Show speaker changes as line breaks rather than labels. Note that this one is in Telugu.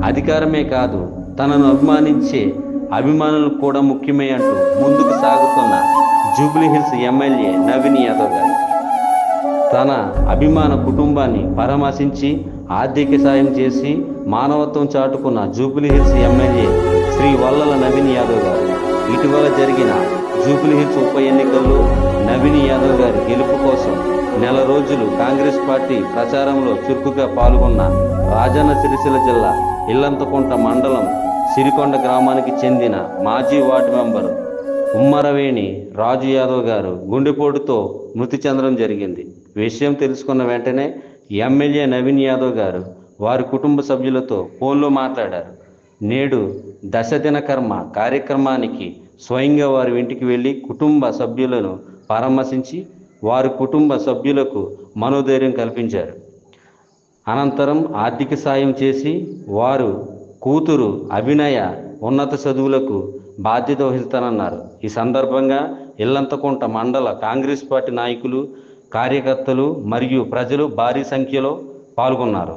అధికారమే కాదు, తనను అభిమానించే అభిమానులు కూడా ముఖ్యమే అంటూ ముందుకు సాగుతున్న జూబ్లీహిల్స్ ఎమ్మెల్యే నవీన్ యాదవ్ గారు తన అభిమాన కుటుంబాన్ని పరామర్శించి ఆర్థిక సాయం చేసి మానవత్వం చాటుకున్న జూబ్లీహిల్స్ ఎమ్మెల్యే శ్రీ వల్లల నవీన్ యాదవ్ గారు ఇటీవల జరిగిన జూబ్లీహిల్స్ ఉప ఎన్నికల్లో నవీన్ యాదవ్ గారి గెలుపు కోసం నెల రోజులు కాంగ్రెస్ పార్టీ ప్రచారంలో చురుకుగా పాల్గొన్న రాజన్న సిరిసిల్ల జిల్లా ఇల్లంతకుంట మండలం సిరికొండ గ్రామానికి చెందిన మాజీ వార్డు మెంబర్ ఉమ్మరవేణి రాజు యాదవ్ గారు గుండెపోటుతో మృతి చెందడం జరిగింది. విషయం తెలుసుకున్న వెంటనే ఎమ్మెల్యే నవీన్ యాదవ్ గారు వారి కుటుంబ సభ్యులతో ఫోన్లో మాట్లాడారు. నేడు దశదిన కర్మ కార్యక్రమానికి స్వయంగా వారి ఇంటికి వెళ్ళి కుటుంబ సభ్యులను పరామర్శించి వారి కుటుంబ సభ్యులకు మనోధైర్యం కల్పించారు. అనంతరం ఆర్థిక సాయం చేసి వారు కూతురు అభినయ ఉన్నత చదువులకు బాధ్యత వహిస్తానన్నారు. ఈ సందర్భంగా ఇల్లంతకుంట మండల కాంగ్రెస్ పార్టీ నాయకులు, కార్యకర్తలు మరియు ప్రజలు భారీ సంఖ్యలో పాల్గొన్నారు.